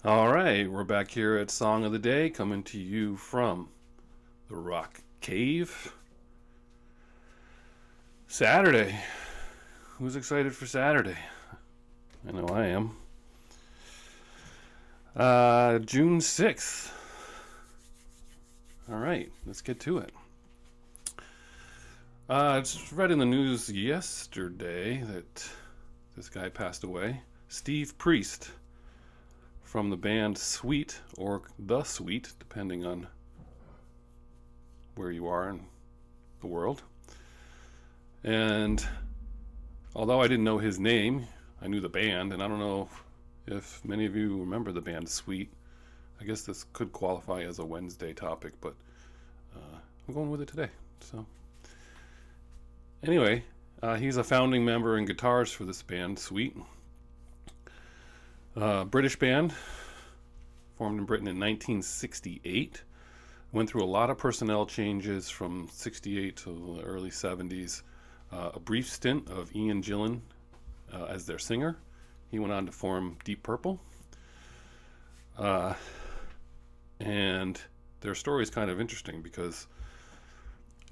All right, we're back here at Song of the Day, coming to you from the Rock Cave. Saturday. Who's excited for Saturday? I know I am. June 6th. All right, let's get to it. I just read in the news yesterday that this guy passed away. Steve Priest from the band S.O.T.D, or The S.O.T, depending on where you are in the world. And although I didn't know his name, I knew the band, and I don't know if many of you remember the band S.O.T. I guess this could qualify as a Wednesday topic, but I'm going with it today. So anyway, he's a founding member and guitarist for this band, S.O.T. British band, formed in Britain in 1968. Went through a lot of personnel changes from 68 to the early 70s. A brief stint of Ian Gillan as their singer. He went on to form Deep Purple. And their story is kind of interesting because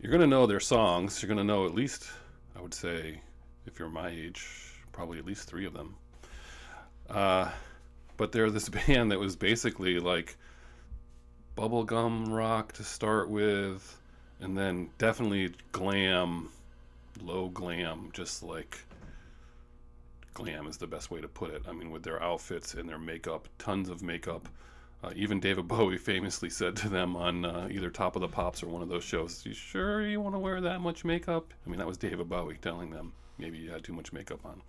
you're going to know their songs. You're going to know at least, I would say, if you're my age, probably at least 3 of them. But they're this band that was basically like bubblegum rock to start with, and then definitely glam, low glam, just like glam is the best way to put it. I mean, with their outfits and their makeup, tons of makeup. Even David Bowie famously said to them on either Top of the Pops or one of those shows, "You sure you want to wear that much makeup?" I mean, that was David Bowie telling them maybe you had too much makeup on.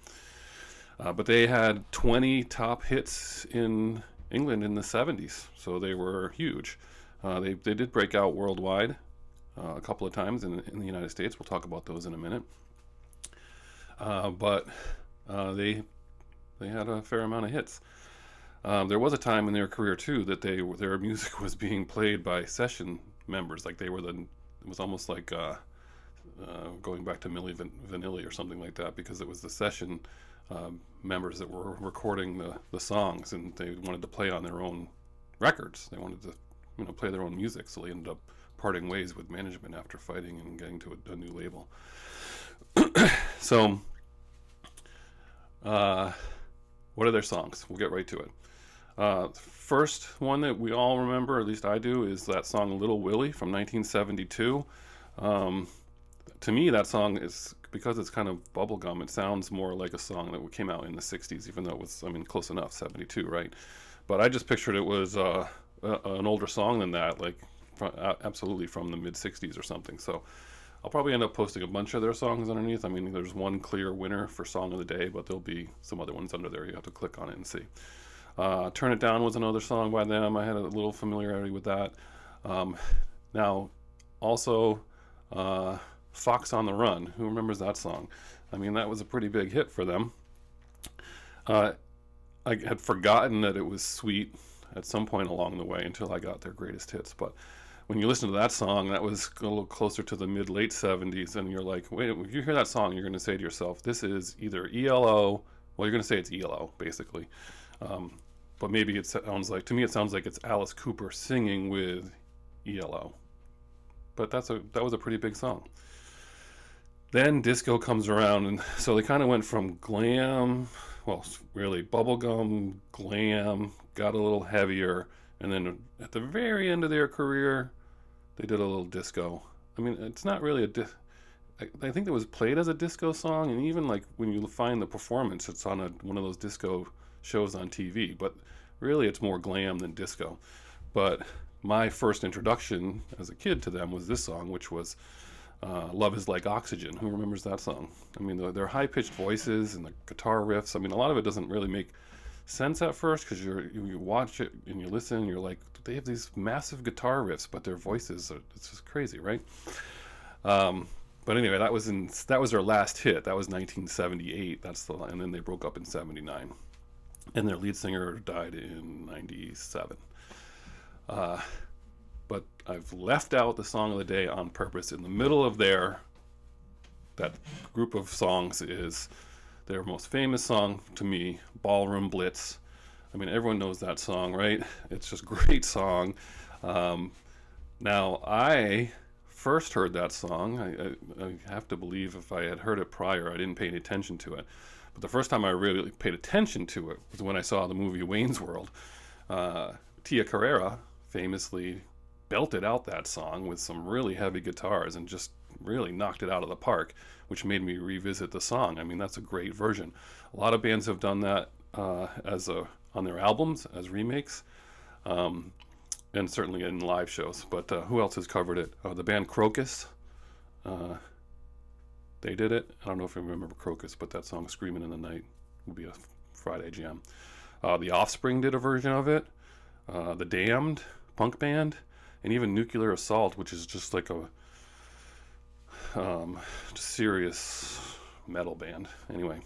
But they had 20 top hits in England in the 70s, so they were huge. They did break out worldwide a couple of times in the United States. We'll talk about those in a minute. But they had a fair amount of hits. There was a time in their career too that their music was being played by session members, like it was almost like going back to Milli Vanilli or something like that, because it was the session members that were recording the songs, and they wanted to play on their own records. They wanted to play their own music, so they ended up parting ways with management after fighting and getting to a new label. So what are their songs? We'll get right to it. First one that we all remember, at least I do, is that song Little Willie from 1972. To me, that song is, because it's kind of bubblegum, it sounds more like a song that came out in the 60s, even though it was, close enough, 72, right? But I just pictured it was an older song than that, like absolutely from the mid-60s or something. So I'll probably end up posting a bunch of their songs underneath. There's one clear winner for Song of the Day, but there'll be some other ones under there. You have to click on it and see. Turn It Down was another song by them. I had a little familiarity with that. Now, also, Fox on the Run. Who remembers that song? That was a pretty big hit for them. I had forgotten that it was S.O.T at some point along the way until I got their greatest hits. But when you listen to that song, that was a little closer to the mid-late 70s, and you're like, wait, if you hear that song, you're going to say to yourself, this is either ELO, well, you're going to say it's ELO, basically. But maybe it sounds like, to me, it sounds like it's Alice Cooper singing with ELO. But that was a pretty big song. Then disco comes around, and so they kind of went from glam, well, really bubblegum, glam, got a little heavier, and then at the very end of their career, they did a little disco. It's not really I think it was played as a disco song, and even like when you find the performance, it's on one of those disco shows on TV, but really it's more glam than disco. But my first introduction as a kid to them was this song, which was Love Is Like Oxygen. Who remembers that song? Their high-pitched voices and the guitar riffs, a lot of it doesn't really make sense at first, because you watch it and you listen and you're like, they have these massive guitar riffs, but their voices it's just crazy, right? But anyway, that was their last hit. That was 1978. And then they broke up in 79, and their lead singer died in 97. But I've left out the Song of the Day on purpose. In the middle of that group of songs is their most famous song to me, Ballroom Blitz. I mean, everyone knows that song, right? It's just a great song. Um, Now, I first heard that song. I have to believe if I had heard it prior, I didn't pay any attention to it. But the first time I really paid attention to it was when I saw the movie Wayne's World. Tia Carrera famously belted out that song with some really heavy guitars and just really knocked it out of the park, which made me revisit the song. I mean, that's a great version. A lot of bands have done that on their albums as remakes. And certainly in live shows. But who else has covered it? The band Crocus. They did it. I don't know if you remember Crocus, but that song "Screaming in the Night" would be a Friday jam. The Offspring did a version of it. The Damned, punk band, and even Nuclear Assault, which is just like a serious metal band. Anyway.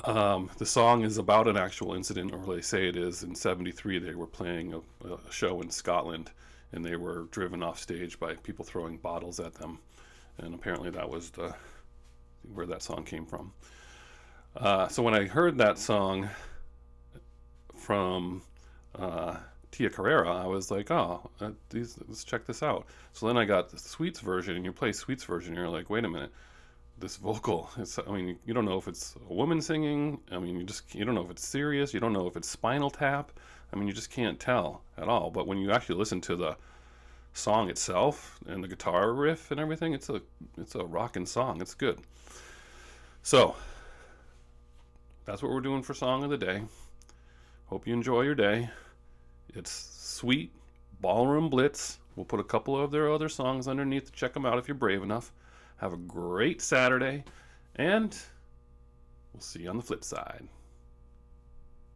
The song is about an actual incident, or they say it is. In '73, they were playing a show in Scotland, and they were driven off stage by people throwing bottles at them, and apparently that was where that song came from. So when I heard that song from Tia Carrera, I was like, oh, let's check this out. So then I got the Sweets version, and you play Sweets version, and you're like, wait a minute. This vocal, I mean, you don't know if it's a woman singing. I mean, you don't know if it's serious. You don't know if it's Spinal Tap. I mean, you just can't tell at all. But when you actually listen to the song itself and the guitar riff and everything, it's a rockin' song. It's good. So that's what we're doing for Song of the Day. Hope you enjoy your day. It's sweet Ballroom Blitz. We'll put a couple of their other songs underneath to check them out if you're brave enough. Have a great Saturday, and we'll see you on the flip side.